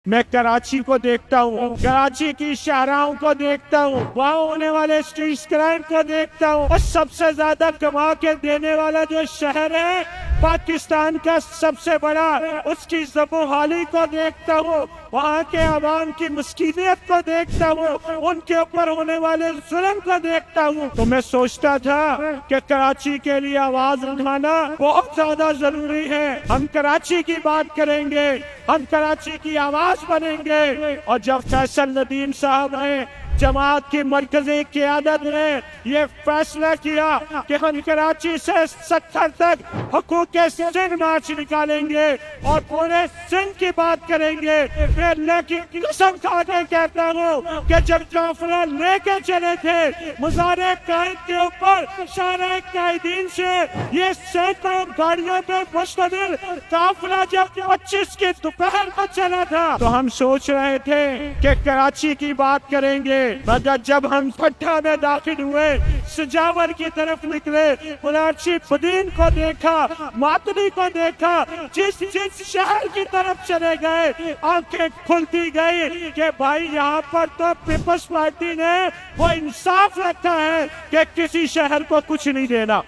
میں کراچی کو دیکھتا ہوں، کراچی کی شاہراہوں کو دیکھتا ہوں، وہاں ہونے والے اسٹریٹ کرائم کو دیکھتا ہوں، اور سب سے زیادہ کما کے دینے والا جو شہر ہے پاکستان کا سب سے بڑا، اس کی زبوں کو دیکھتا ہوں، وہاں کے عوام کی مسکینیت کو دیکھتا ہوں، ان کے اوپر ہونے والے ظلم کو دیکھتا ہوں، تو میں سوچتا تھا کہ کراچی کے لیے آواز اٹھانا بہت زیادہ ضروری ہے۔ ہم کراچی کی بات کریں گے، ہم کراچی کی آواز بنیں گے، اور جب فیصل ندیم صاحب نے جماعت کی مرکزی قیادت نے یہ فیصلہ کیا کہ ہم کراچی سے سکھر تک حقوق سندھ مارچ نکالیں گے اور پورے سندھ کی بات کریں گے، میں اللہ کی قسم کھا کے کہتا ہوں کہ جب قافلہ لے کے چلے تھے مزار قائد کے اوپر شارع قائدین سے یہ سینکڑوں گاڑیوں پہ مشتمل قافلہ جب 25 کی دوپہر کو چلا تھا تو ہم سوچ رہے تھے کہ کراچی کی بات کریں گے، مگر جب ہم پٹھہ میں داخل ہوئے، سجاور کی طرف نکلے، ملارچی فدین کو دیکھا، ماتنی کو دیکھا، جس شہر کی طرف چلے گئے آنکھیں کھلتی گئی کہ بھائی یہاں پر تو پیپلز پارٹی نے وہ انصاف رکھا ہے کہ کسی شہر کو کچھ نہیں دینا۔